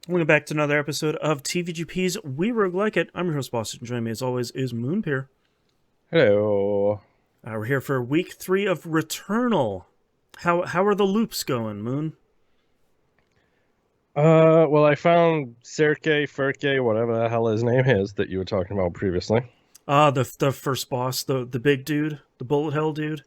Welcome back to another episode of TVGP's We Roguelike It. I'm your host, Boston. Joining me as always is Moonpeer. Hello. We're here for week 3 of Returnal. How are the loops going, Moon? Well, I found Sergey, Furke, whatever the hell his name is that you were talking about previously. The first boss, the big dude, the bullet hell dude.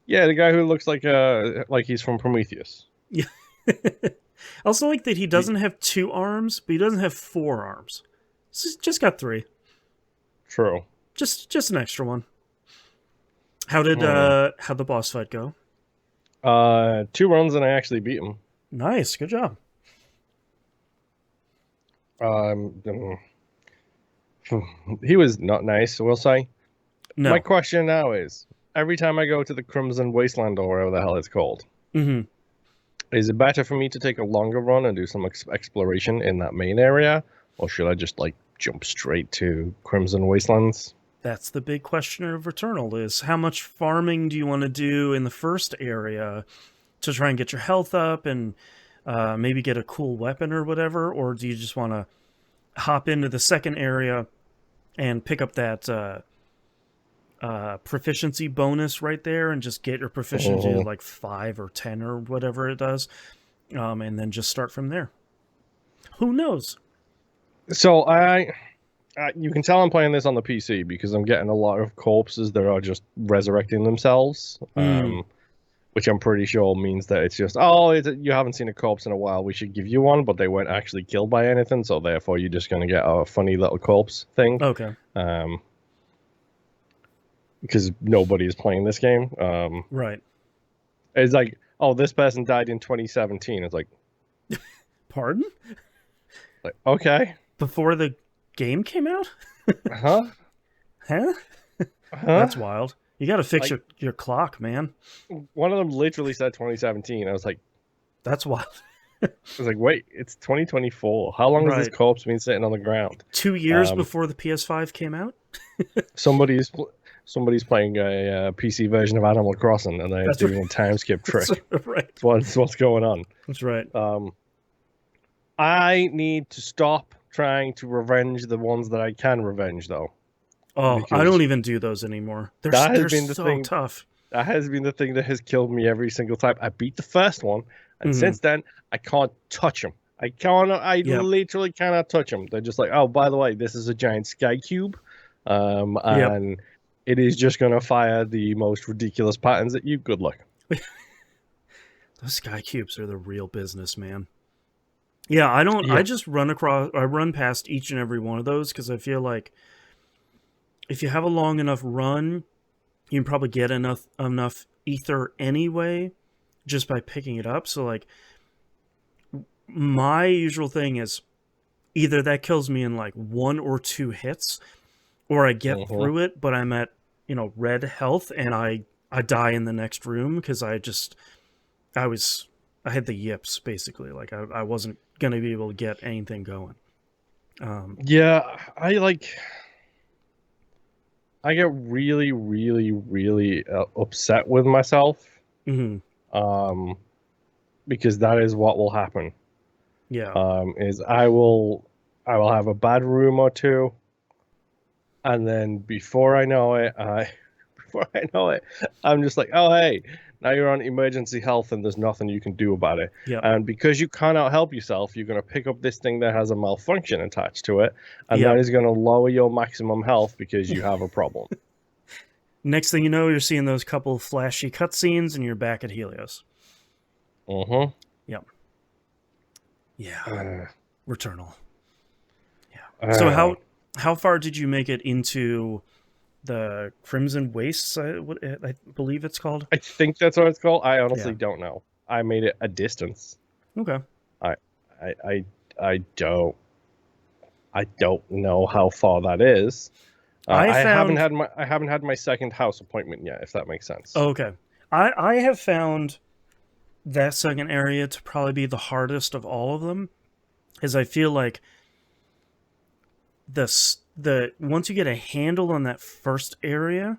Yeah, the guy who looks like he's from Prometheus. Yeah. I also like that he Y- doesn't have 2 arms, but he doesn't have 4 arms. He's just got 3. True. Just an extra one. Hmm. How'd the boss fight go? 2 runs and I actually beat him. Nice, good job. Um, he was not nice, we'll say. My No. question now is, every time I go to the Crimson Wasteland or whatever the hell it's called, Mm-hmm. is it better for me to take a longer run and do some exploration in that main area, or should I just jump straight to Crimson Wastelands? That's the big question of Returnal is how much farming do you want to do in the first area to try and get your health up and maybe get a cool weapon or whatever, or do you just want to hop into the second area and pick up that proficiency bonus right there and just get your proficiency to Mhm. like 5 or 10 or whatever it does, and then just start from there? Who knows? So you can tell I'm playing this on the PC because I'm getting a lot of corpses that are just resurrecting themselves, Mm, which I'm pretty sure means that it's just, you haven't seen a corpse in a while. We should give you one, but they weren't actually killed by anything, so therefore you're just gonna get a funny little corpse thing, okay, um, because nobody is playing this game. right. It's like, oh, this person died in 2017. It's Pardon? okay, Before the game came out? huh, Huh? huh. That's wild. You got to fix Like your clock, man. one of them literally said 2017. That's wild. Wait, it's 2024. How long has this Right. corpse been sitting on the ground? 2 years Um, before the PS5 came out? somebody's somebody's playing a PC version of Animal Crossing, and they're That's right. doing a time skip That's trick. right. What's going on? That's right. Um, I need to stop trying to revenge the ones that I can revenge, though, Oh, I don't because even do those anymore. that has They're been the so thing. tough. That has been the thing that has killed me every single time. I beat the first one, and Hmm. since then I can't touch them. I can't. I Yep. literally cannot touch them. They're just like, oh, by the way, this is a giant sky cube, Yep. and it is just gonna fire the most ridiculous patterns at you. Good luck. Those sky cubes are the real business, man. Yeah, I don't. I Yeah. just run across. I run past each and every one of those because I feel like if you have a long enough run, you can probably get enough ether anyway just by picking it up. So like my usual thing is either that kills me in like 1 or 2 hits, or I get Hmm. through it, but I'm at red health and I die in the next room because I was I had the yips basically. Like I wasn't gonna be able to get anything going. Um, Yeah. I get really, really, really upset with myself, mhm, um, because that is what will happen. yeah, Is I will have a bad room or two, and then before I know it, before I know it, I'm just like, oh hey, now you're on emergency health and there's nothing you can do about it. yep, And because you cannot help yourself, you're gonna pick up this thing that has a malfunction attached to it, and that yep. is gonna lower your maximum health because you have a problem. Next thing you know, you're seeing those couple flashy cutscenes and you're back at Helios. Mm-hmm. Yep. Yeah. Uh, Returnal. Yeah. So uh, how far did you make it into the Crimson Wastes? I believe it's called. I think that's what it's called. I Yeah. honestly don't know. I made it a distance. Okay. I I I I don't know how far that is. I found. I haven't had my second house appointment yet, if that makes sense. Oh, okay. I have found that second area to probably be the hardest of all of them, as I feel like the once you get a handle on that first area,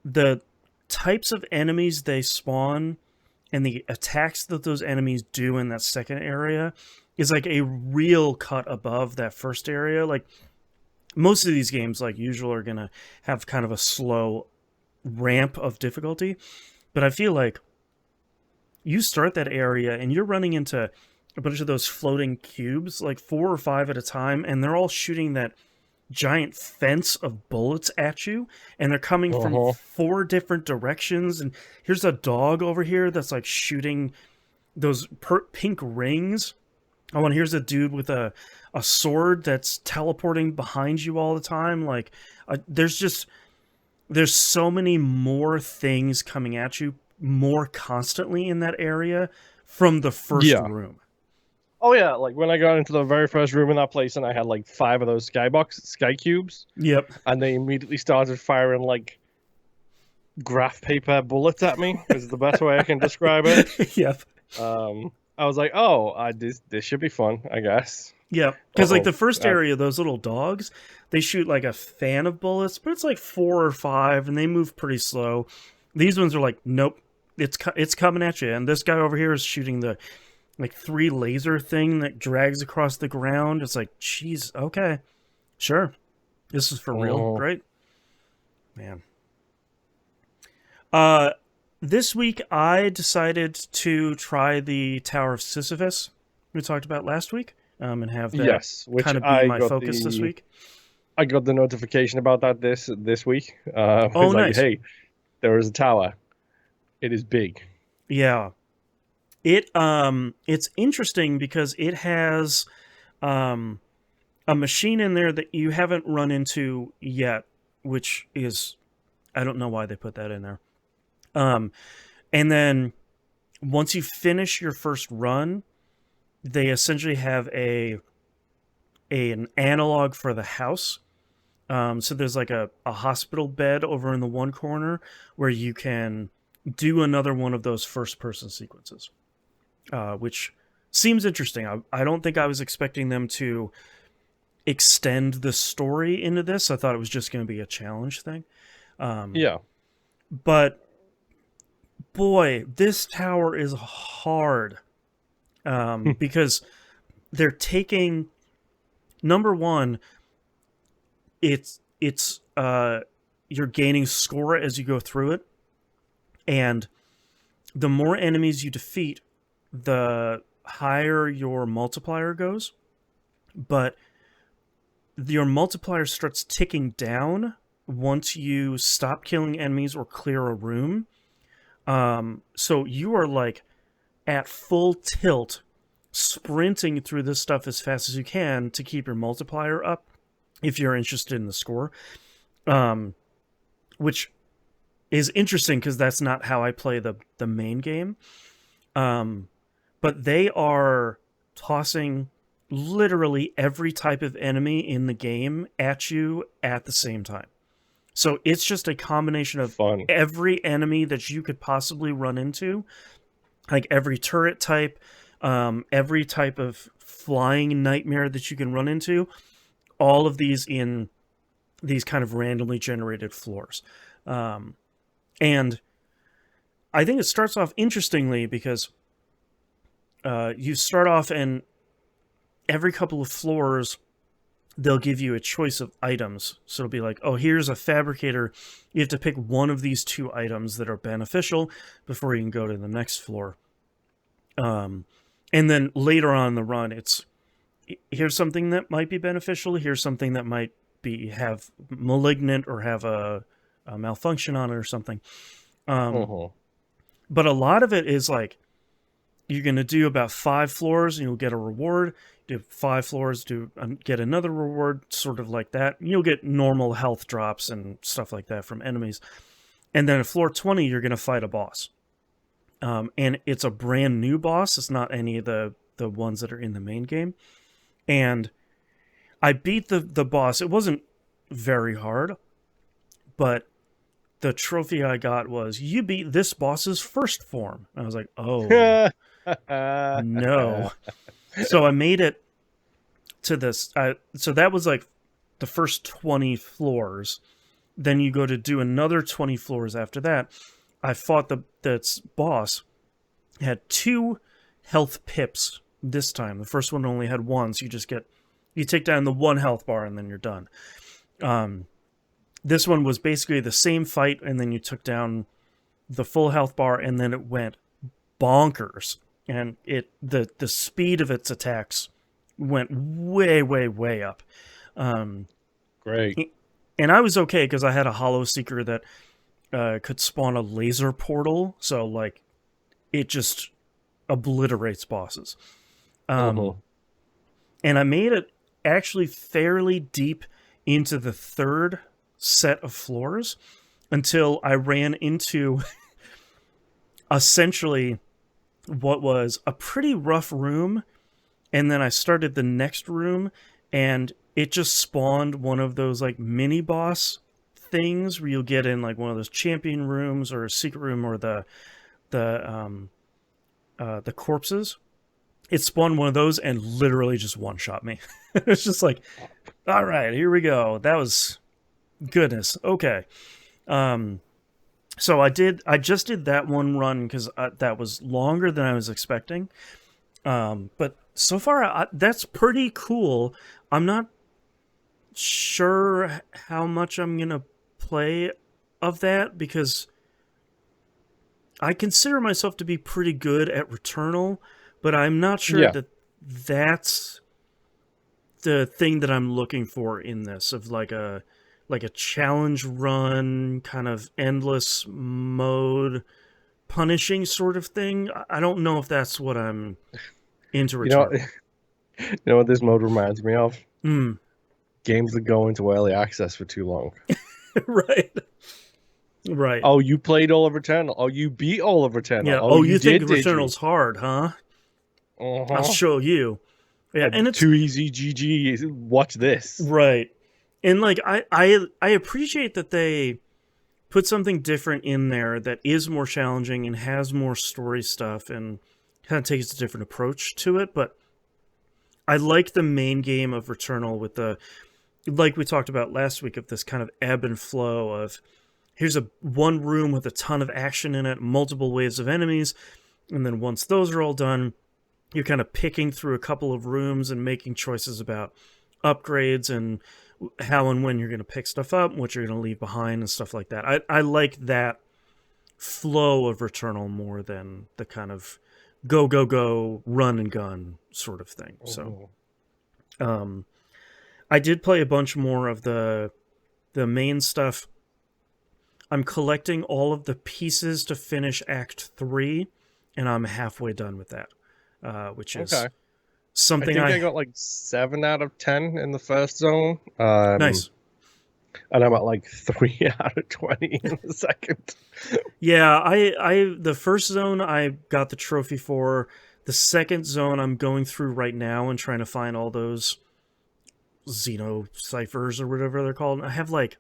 the types of enemies they spawn and the attacks that those enemies do in that second area is like a real cut above that first area. Like most of these games, like usual, are gonna have kind of a slow ramp of difficulty, but I feel like you start that area and you're running into a bunch of those floating cubes, like 4 or 5 at a time, and they're all shooting that giant fence of bullets at you, and they're coming from Uh-huh. 4 different directions. And here's a dog over here that's like shooting those pink rings. Oh, and here's a dude with a sword that's teleporting behind you all the time. Like, there's so many more things coming at you more constantly in that area from the first Yeah. room. Oh yeah, like when I got into the very first room in that place and I had like 5 of those sky cubes, Yep. and they immediately started firing like graph paper bullets at me, is the best way I can describe it. Yep. I was like, oh, this should be fun, I guess. Yeah, because like Uh-oh. the first area, those little dogs, they shoot like a fan of bullets, but it's like 4 or 5, and they move pretty slow. These ones are like, nope, it's coming at you. And this guy over here is shooting the like 3 laser thing that drags across the ground. It's like, geez, okay, sure, this is for real, Oh, great, man. Uh, this week I decided to try the Tower of Sisyphus we talked about last week, and have that yes, which kind of be my focus this week. I got the notification about that this week. Oh, It's like, nice. hey, there is a tower. It is big. Yeah. It's interesting because it has um a machine in there that you haven't run into yet, which is, I don't know why they put that in there. Um and then once you finish your first run, they essentially have an analog for the house. So there's like a hospital bed over in the one corner where you can do another one of those first person sequences, which seems interesting. I don't think I was expecting them to extend the story into this. I thought it was just going to be a challenge thing. Yeah. But boy, this tower is hard, because they're taking, number one, it's you're gaining score as you go through it, and the more enemies you defeat, the higher your multiplier goes. But your multiplier starts ticking down once you stop killing enemies or clear a room. So you are like at full tilt, sprinting through this stuff as fast as you can to keep your multiplier up if you're interested in the score. Which is interesting because that's not how I play the main game. But they are tossing literally every type of enemy in the game at you at the same time. So it's just a combination of Fun. every enemy that you could possibly run into, like every turret type, every type of flying nightmare that you can run into, all of these in these kind of randomly generated floors. And I think it starts off interestingly because you start off, and every couple of floors they'll give you a choice of items. So it'll be like, oh, here's a fabricator. You have to pick one of these 2 items that are beneficial before you can go to the next floor. And then later on in the run, it's, here's something that might be beneficial. Here's something that might have malignant or have a malfunction on it or something. But a lot of it is like, you're going to do about 5 floors and you'll get a reward. Do 5 floors, get another reward, sort of like that. You'll get normal health drops and stuff like that from enemies. And then at floor 20, you're going to fight a boss. And it's a brand new boss. It's not any of the ones that are in the main game. And I beat the boss. It wasn't very hard, but the trophy I got was, you beat this boss's first form. And I was like, oh, no. So I made it to this. So that was like the first 20 floors. Then you go to do another 20 floors after that. I fought the boss, had 2 health pips this time. The first one only had 1, so you take down the 1 health bar and then you're done. This one was basically the same fight, and then you took down the full health bar, and then it went bonkers. And the speed of its attacks went way, way, way up. Great. And I was okay because I had a Hollow Seeker that could spawn a laser portal, so like it just obliterates bosses. And I made it actually fairly deep into the 3rd set of floors until I ran into essentially what was a pretty rough room, and then I started the next room, and it just spawned one of those like mini boss things where you'll get in like one of those champion rooms or a secret room or the corpses. It spawned one of those and literally just one-shot me. It's just like, all right, here we go. That was goodness. Okay. So I just did that one run because that was longer than I was expecting. But so far, that's pretty cool. I'm not sure how much I'm going to play of that because I consider myself to be pretty good at Returnal, but I'm not sure that that's the thing that I'm looking for in this, of like a challenge run, kind of endless mode, punishing sort of thing. I don't know if that's what I'm into Returnal. You know what this mode reminds me of? Games that go into early access for too long. Right. Right. Oh, you played all of Returnal. Oh, you beat all of Returnal. Yeah. Oh, you think Returnal's hard, huh? I'll show you. Yeah, and it's too easy. GG. Watch this. Right. And like I appreciate that they put something different in there that is more challenging and has more story stuff and kind of takes a different approach to it. But I like the main game of Returnal with the, like we talked about last week, of this kind of ebb and flow of here's one room with a ton of action in it, multiple waves of enemies, and then once those are all done, you're kind of picking through a couple of rooms and making choices about upgrades and how and when you're going to pick stuff up, what you're going to leave behind and stuff like that. I like that flow of Returnal more than the kind of go, go, go, run and gun sort of thing. So I did play a bunch more of the main stuff. I'm collecting all of the pieces to finish Act 3, and I'm halfway done with that, which is something I got like 7 out of 10 in the first zone. Nice. And I'm at like 3 out of 20 in the second. Yeah, the first zone I got the trophy for. The second zone I'm going through right now and trying to find all those Xeno ciphers or whatever they're called. I have like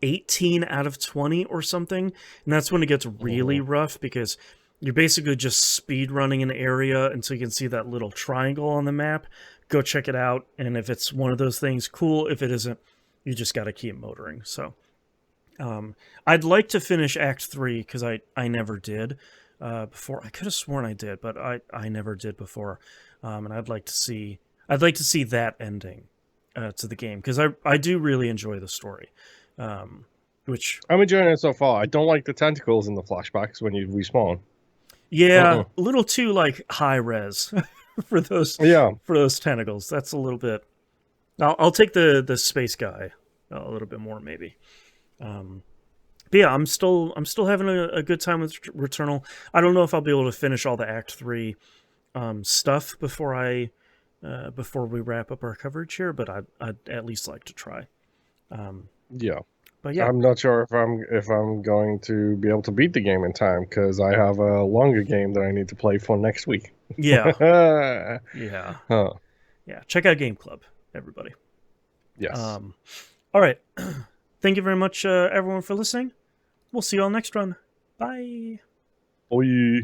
18 out of 20 or something, and that's when it gets really rough because you're basically just speed running an area until you can see that little triangle on the map. Go check it out, and if it's one of those things, cool. If it isn't, you just got to keep motoring. So I'd like to finish Act 3 because I never did before. I could have sworn I did, but I never did before, and I'd like to see that ending to the game because I do really enjoy the story. Which I'm enjoying it so far. I don't like the tentacles in the flashbacks when you respawn. Yeah, a little too like high res for those tentacles. That's a little bit. I'll take the space guy a little bit more maybe. But yeah, I'm still having a good time with Returnal. I don't know if I'll be able to finish all the Act 3 stuff before we wrap up our coverage here, but I'd at least like to try. But yeah, I'm not sure if I'm going to be able to beat the game in time because I have a longer game that I need to play for next week. Yeah. Yeah. Check out Game Club, everybody. Yes. All right. Thank you very much, everyone, for listening. We'll see you all next run. Bye. Bye.